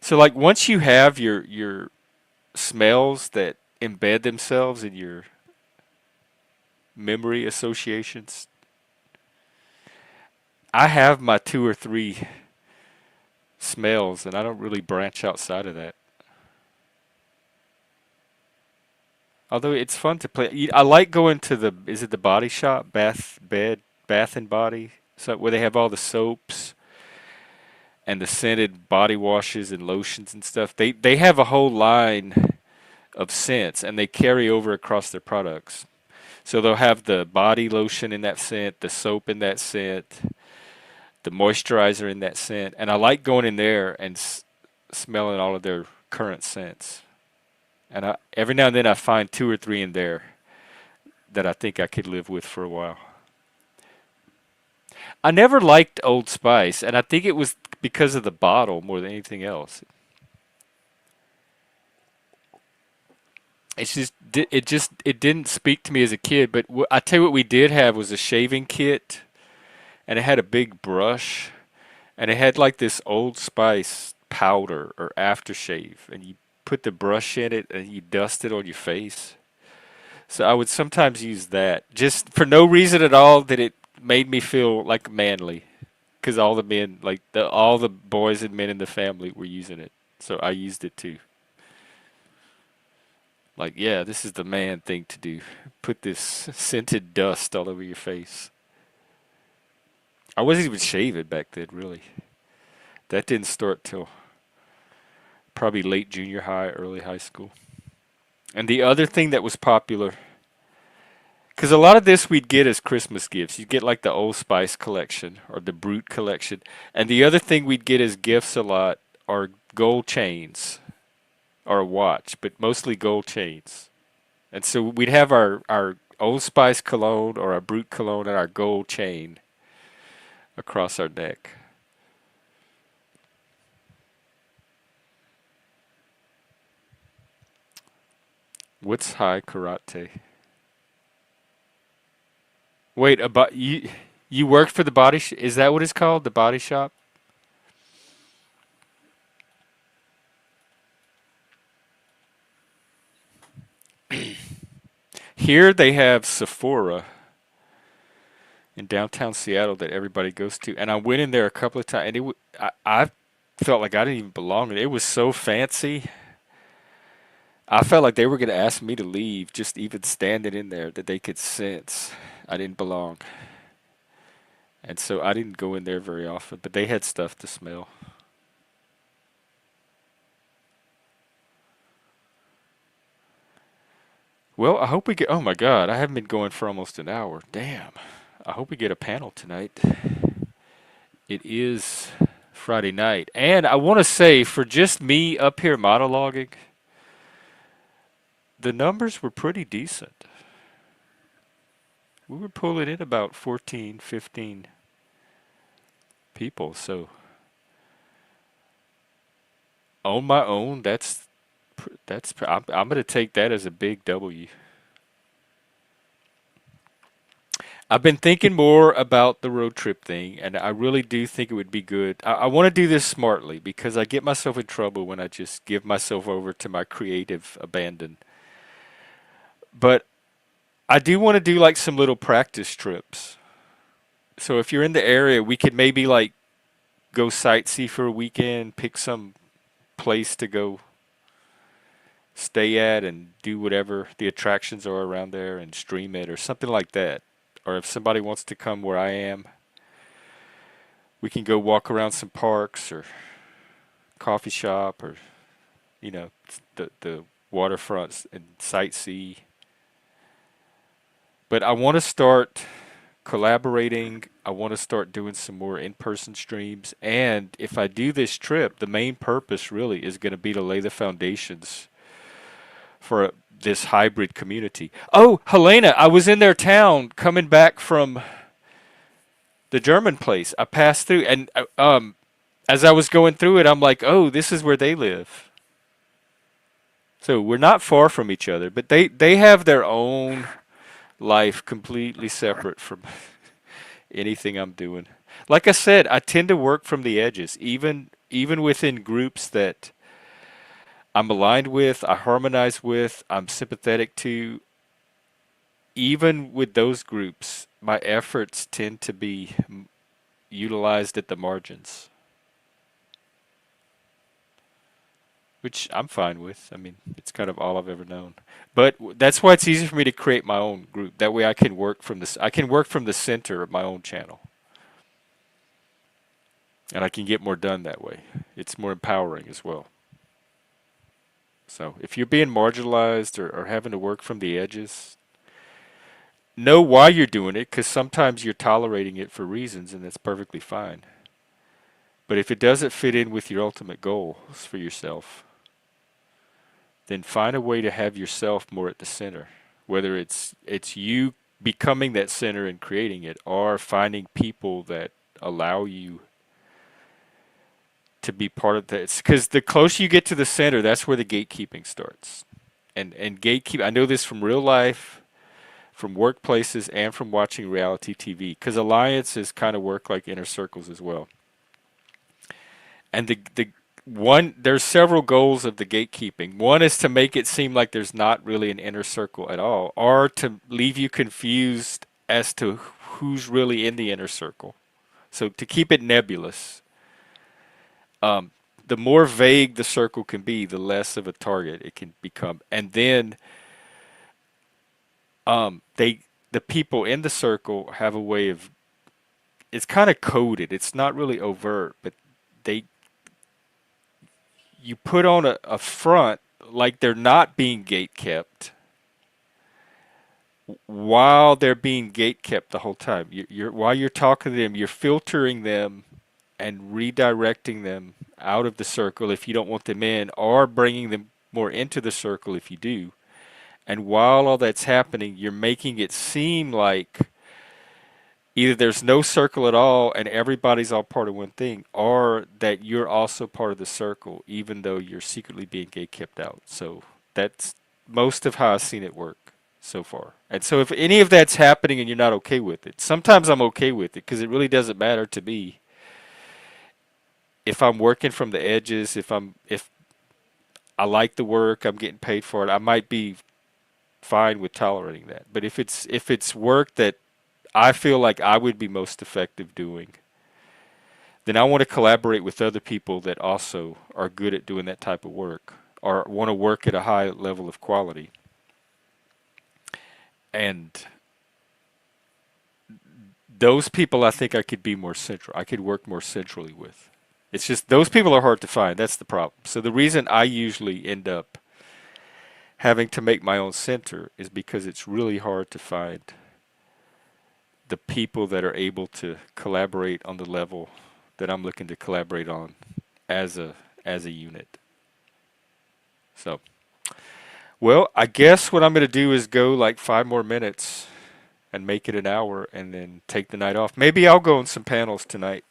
So like once you have your smells that embed themselves in your memory associations, I have my two or three smells, and I don't really branch outside of that. Although it's fun to play. I like going to the, is it the body shop, Bath and Body, so where they have all the soaps and the scented body washes and lotions and stuff. They have a whole line of scents, and they carry over across their products. So they'll have the body lotion in that scent, the soap in that scent, the moisturizer in that scent, and I like going in there and smelling all of their current scents. And every now and then I find two or three in there that I think I could live with for a while. I never liked Old Spice, and I think it was because of the bottle more than anything else. It didn't speak to me as a kid. But I tell you what, we did have was a shaving kit, and it had a big brush, and it had like this Old Spice powder or aftershave, and you put the brush in it and you dust it on your face. So I would sometimes use that just for no reason at all, that it made me feel like manly, because all the men, like all the boys and men in the family were using it. So I used it too. Like, yeah, this is the man thing to do. Put this scented dust all over your face. I wasn't even shaving back then, really. That didn't start till probably late junior high, early high school. And the other thing that was popular, because a lot of this we'd get as Christmas gifts. You'd get like the Old Spice collection or the Brute collection. And the other thing we'd get as gifts a lot are gold chains or a watch, but mostly gold chains. And so we'd have our Old Spice cologne or our Brute cologne and our gold chain across our neck. What's high karate? Wait, about you? You worked for the body? Is that what it's called? The body shop? Here they have Sephora in downtown Seattle that everybody goes to, and I went in there a couple of times, and I felt like I didn't even belong. It was so fancy. I felt like they were going to ask me to leave, just even standing in there, that they could sense I didn't belong. And so I didn't go in there very often, but they had stuff to smell. Well, I hope we get. Oh my God, I haven't been going for almost an hour. Damn. I hope we get a panel tonight. It is Friday night. And I want to say, for just me up here monologuing, the numbers were pretty decent. We were pulling in about 14, 15 people. So on my own, I'm going to take that as a big W. I've been thinking more about the road trip thing, and I really do think it would be good. I want to do this smartly because I get myself in trouble when I just give myself over to my creative abandon. But I do want to do like some little practice trips. So if you're in the area, we could maybe like go sightsee for a weekend, pick some place to go stay at and do whatever the attractions are around there and stream it or something like that. Or if somebody wants to come where I am, we can go walk around some parks or coffee shop or the waterfronts and sightsee. But I want to start collaborating. I want to start doing some more in-person streams. And if I do this trip, the main purpose really is going to be to lay the foundations for this hybrid community. Oh, Helena, I was in their town coming back from the German place. I passed through, and as I was going through it, I'm like, oh, this is where they live. So we're not far from each other, but they have their own life completely separate from anything I'm doing. Like I said, I tend to work from the edges, even within groups that I'm aligned with, I harmonize with, I'm sympathetic to. Even with those groups, my efforts tend to be utilized at the margins, which I'm fine with. I mean, it's kind of all I've ever known. But that's why it's easy for me to create my own group. That way I can work from this. I can work from the center of my own channel, and I can get more done that way. It's more empowering as well. So if you're being marginalized or having to work from the edges, know why you're doing it, because sometimes you're tolerating it for reasons, and that's perfectly fine. But if it doesn't fit in with your ultimate goals for yourself, then find a way to have yourself more at the center. Whether it's you becoming that center and creating it, or finding people that allow you to be part of that. Because the closer you get to the center, that's where the gatekeeping starts. And gatekeep. I know this from real life, from workplaces, and from watching reality TV. Because alliances kind of work like inner circles as well. And there's several goals of the gatekeeping. One is to make it seem like there's not really an inner circle at all, or to leave you confused as to who's really in the inner circle. So to keep it nebulous. The more vague the circle can be, the less of a target it can become. And then the people in the circle have a way of, it's kind of coded. It's not really overt, but they you put on a front like they're not being gate kept while they're being gate kept the whole time. While you're talking to them, you're filtering them and redirecting them out of the circle if you don't want them in, or bringing them more into the circle if you do. And while all that's happening, you're making it seem like either there's no circle at all and everybody's all part of one thing, or that you're also part of the circle, even though you're secretly being gay kept out. So that's most of how I've seen it work so far. And so if any of that's happening and you're not okay with it, sometimes I'm okay with it because it really doesn't matter to me if I'm working from the edges, if I like the work, I'm getting paid for it, I might be fine with tolerating that. But if it's work that I feel like I would be most effective doing, then I want to collaborate with other people that also are good at doing that type of work or want to work at a high level of quality. And those people I think I could be more central. I could work more centrally with. It's just those people are hard to find. That's the problem. So the reason I usually end up having to make my own center is because it's really hard to find the people that are able to collaborate on the level that I'm looking to collaborate on as a unit. So, well, I guess what I'm going to do is go like 5 more minutes and make it an hour and then take the night off. Maybe I'll go on some panels tonight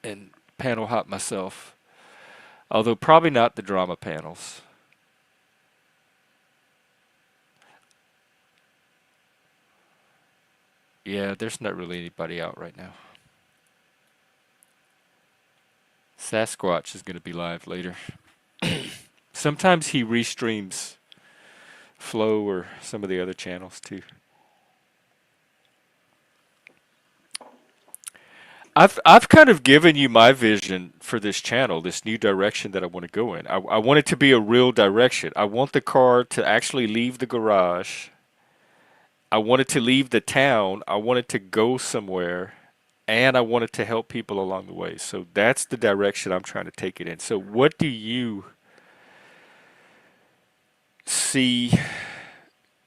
and panel hop myself. Although probably not the drama panels. Yeah, there's not really anybody out right now. Sasquatch is going to be live later. Sometimes he restreams Flow or some of the other channels too. I've kind of given you my vision for this channel, this new direction that I want to go in. I want it to be a real direction. I want the car to actually leave the garage. I want it to leave the town. I want it to go somewhere. And I want it to help people along the way. So that's the direction I'm trying to take it in. So what do you see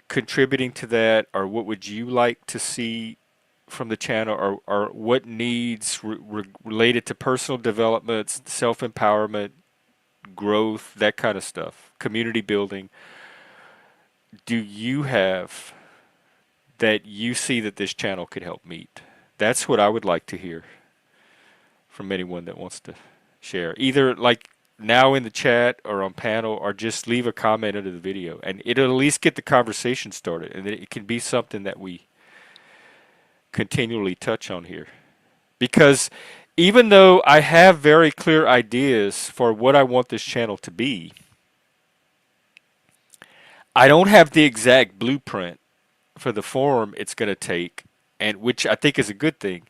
contributing to that, or what would you like to see from the channel, or what needs related to personal development, self-empowerment, growth, that kind of stuff, community building, do you have that you see that this channel could help meet? That's what I would like to hear from anyone that wants to share. Either like now in the chat or on panel, or just leave a comment under the video, and it'll at least get the conversation started, and then it can be something that we continually touch on here. Because even though I have very clear ideas for what I want this channel to be, I don't have the exact blueprint for the form it's going to take, and which I think is a good thing.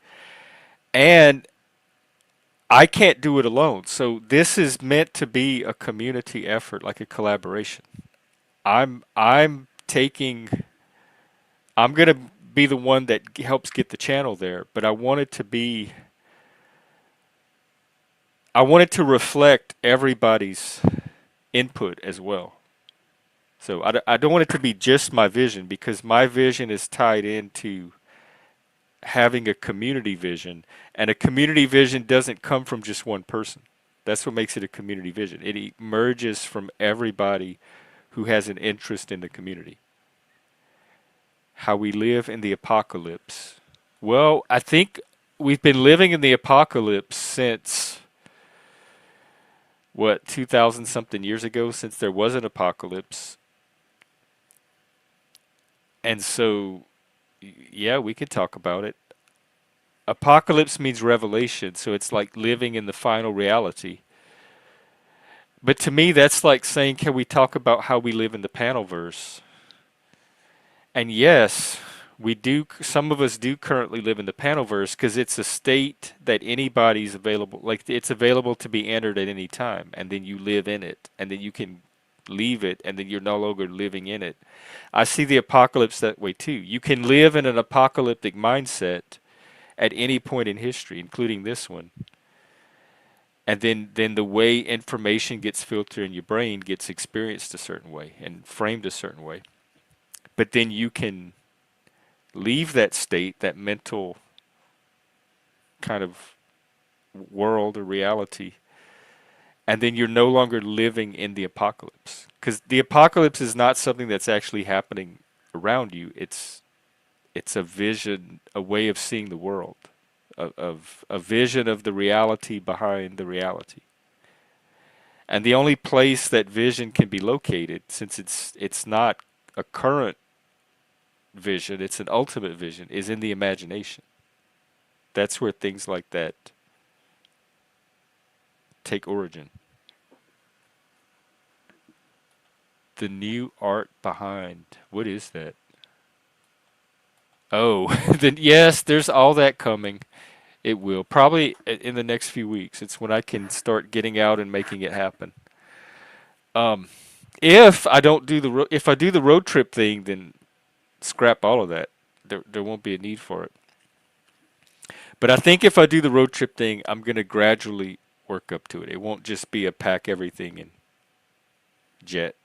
And I can't do it alone. So this is meant to be a community effort, like a collaboration. I'm taking I'm going to be the one that helps get the channel there, but I want it to reflect everybody's input as well. So I don't want it to be just my vision, because my vision is tied into having a community vision, and a community vision doesn't come from just one person. That's what makes it a community vision. It emerges from everybody who has an interest in the community. How we live in the apocalypse. Well, I think we've been living in the apocalypse since, what, 2000 something years ago, since there was an apocalypse. And so, yeah, we could talk about it. Apocalypse means revelation, so it's like living in the final reality. But to me, that's like saying, can we talk about how we live in the panelverse? And yes, we do. Some of us do currently live in the panelverse because it's a state that anybody's available. Like, it's available to be entered at any time, and then you live in it, and then you can leave it, and then you're no longer living in it. I see the apocalypse that way too. You can live in an apocalyptic mindset at any point in history, including this one. And then the way information gets filtered in your brain gets experienced a certain way and framed a certain way. But then you can leave that state, that mental kind of world or reality, and then you're no longer living in the apocalypse. Because the apocalypse is not something that's actually happening around you. It's a vision, a way of seeing the world, of a vision of the reality behind the reality. And the only place that vision can be located, since it's not a current vision, it's an ultimate vision, is in the imagination. That's where things like that take origin. The new art behind. What is that? Oh, then yes, there's all that coming. It will probably in the next few weeks. It's when I can start getting out and making it happen. Um, if I don't do if I do the road trip thing, then scrap all of that. There won't be a need for it. But I think if I do the road trip thing, I'm gonna gradually work up to it. It won't just be a pack everything and jet.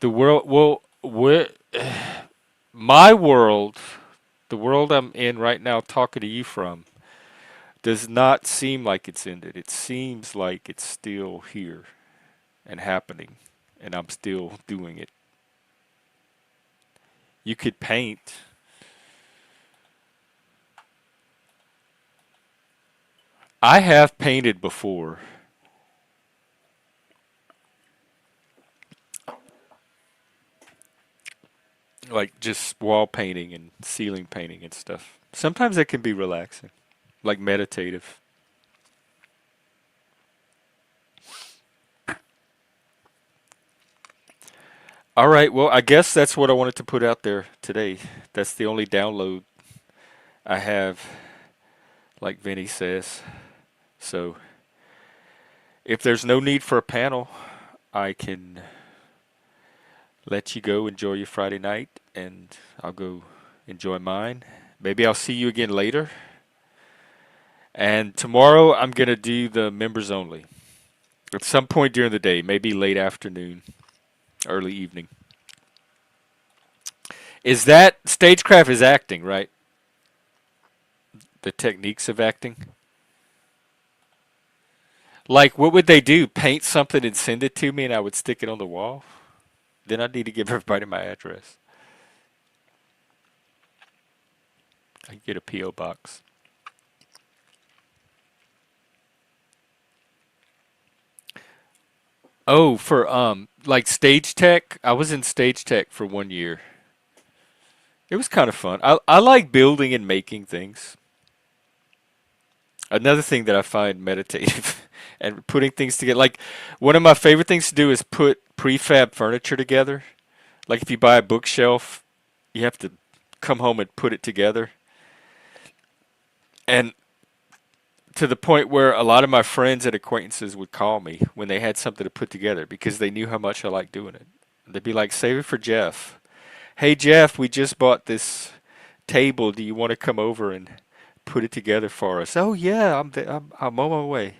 The world, well, my world, the world I'm in right now, talking to you from, does not seem like it's ended. It seems like it's still here and happening, and I'm still doing it. You could paint. I have painted before. Like just wall painting and ceiling painting and stuff. Sometimes that can be relaxing, like meditative. All right, well, I guess that's what I wanted to put out there today. That's the only download I have, like Vinny says. So if there's no need for a panel, I can let you go enjoy your Friday night, and I'll go enjoy mine. Maybe I'll see you again later. And tomorrow I'm going to do the members only at some point during the day, maybe late afternoon, early evening. Is that stagecraft is acting, right? The techniques of acting? Like, what would they do? Paint something and send it to me and I would stick it on the wall? Then I'd need to give everybody my address. I could get a P.O. box. Oh, for like stage tech, I was in stage tech for 1 year. It was kind of fun. I like building and making things. Another thing that I find meditative and putting things together. Like one of my favorite things to do is put prefab furniture together. Like if you buy a bookshelf, you have to come home and put it together. And to the point where a lot of my friends and acquaintances would call me when they had something to put together because they knew how much I liked doing it. They'd be like, "Save it for Jeff. Hey Jeff, we just bought this table. Do you want to come over and put it together for us?" "Oh yeah, I'm on my way."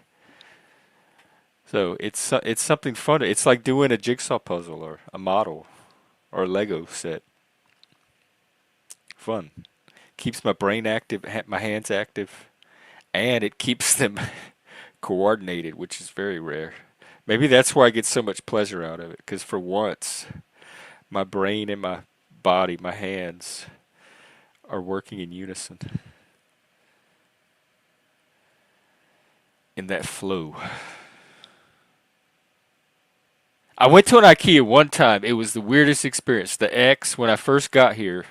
So it's something fun. It's like doing a jigsaw puzzle or a model or a Lego set. Fun. Keeps my brain active, my hands active, and it keeps them coordinated, which is very rare. Maybe that's why I get so much pleasure out of it, because for once, my brain and my body, my hands, are working in unison in that flow. I went to an IKEA one time. It was the weirdest experience. The ex, when I first got here,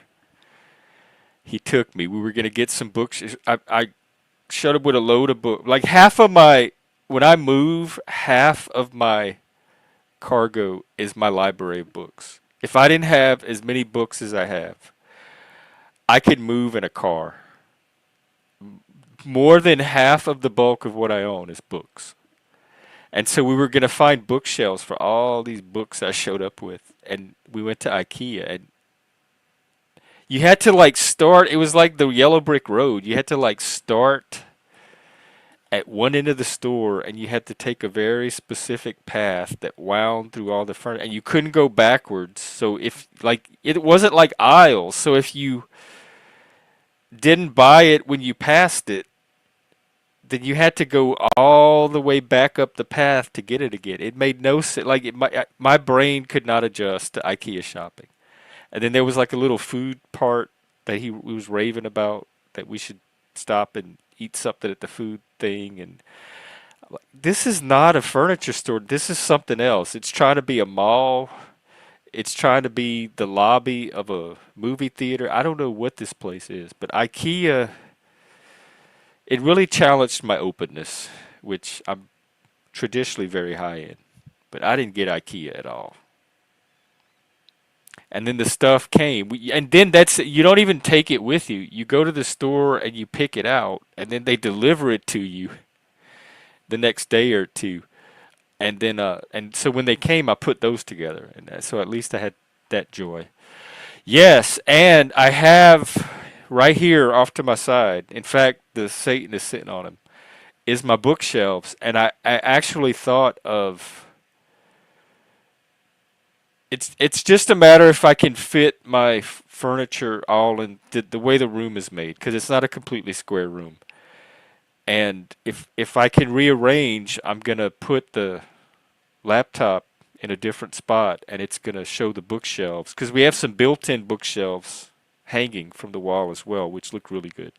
he took me. We were gonna get some books. I showed up with a load of books. Like half of my, when I move, half of my cargo is my library of books. If I didn't have as many books as I have, I could move in a car. More than half of the bulk of what I own is books. And so we were going to find bookshelves for all these books I showed up with. And we went to IKEA, and you had to like start, it was like the yellow brick road. You had to like start at one end of the store, and you had to take a very specific path that wound through all the furniture, and you couldn't go backwards. So if like it wasn't like aisles, so if you didn't buy it when you passed it, then you had to go all the way back up the path to get it again. It made no sense. Like my brain could not adjust to IKEA shopping. And then there was like a little food part that he was raving about that we should stop and eat something at the food thing. And this is not a furniture store. This is something else. It's trying to be a mall. It's trying to be the lobby of a movie theater. I don't know what this place is, but IKEA, it really challenged my openness, which I'm traditionally very high in. But I didn't get IKEA at all. And then the stuff came. And then that's, you don't even take it with you. You go to the store and you pick it out, and then they deliver it to you the next day or two. And then and so when they came, I put those together, and so at least I had that joy. Yes, and I have right here off to my side. In fact, the Satan is sitting on him. Is my bookshelves, and I actually thought of it's just a matter if I can fit my furniture all in the way the room is made, because it's not a completely square room. And if I can rearrange, I'm gonna put the laptop in a different spot, and it's gonna show the bookshelves, because we have some built-in bookshelves hanging from the wall as well, which look really good.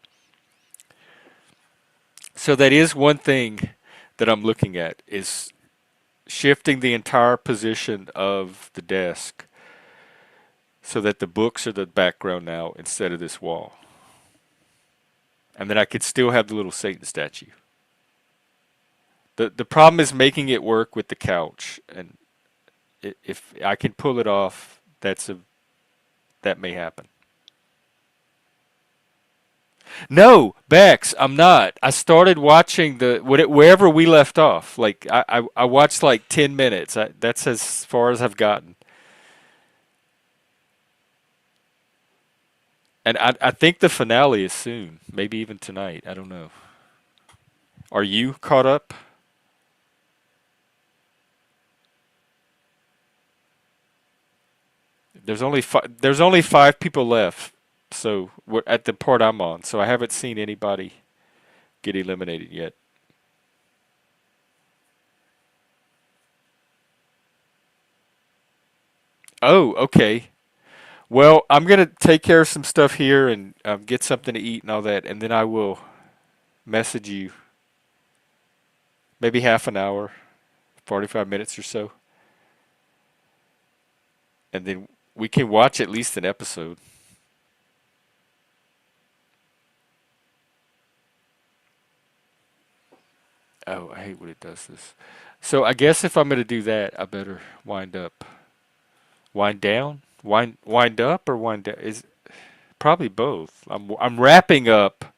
So that is one thing that I'm looking at, is shifting the entire position of the desk so that the books are the background now instead of this wall. And then I could still have the little Satan statue. The problem is making it work with the couch, and if I can pull it off, that may happen. No, Bex, I'm not. I started watching wherever we left off. Like I watched like 10 minutes. That's as far as I've gotten. And I think the finale is soon, maybe even tonight. I don't know. Are you caught up? There's only five people left, so we're at the part I'm on. So I haven't seen anybody get eliminated yet. Oh, okay. Well, I'm gonna take care of some stuff here and get something to eat and all that, and then I will message you maybe half an hour, 45 minutes or so, and then we can watch at least an episode. Oh, I hate when it does this. So I guess if I'm gonna do that, I better wind up, wind down, wind up, or wind down. Is probably both. I'm wrapping up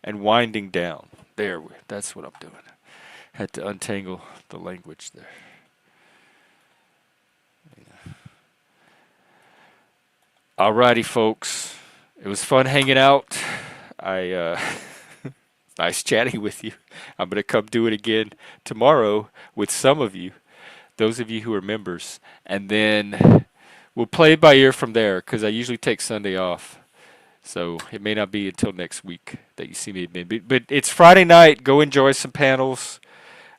and winding down. That's what I'm doing. Had to untangle the language there. Alrighty, folks. It was fun hanging out. I nice chatting with you. I'm gonna come do it again tomorrow with some of you, those of you who are members, and then we'll play it by ear from there. Because I usually take Sunday off, so it may not be until next week that you see me again. But it's Friday night. Go enjoy some panels.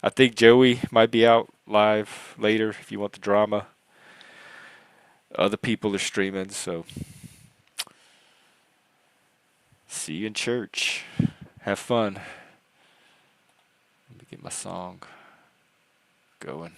I think Joey might be out live later if you want the drama. Other people are streaming, so see you in church. Have fun. Let me get my song going.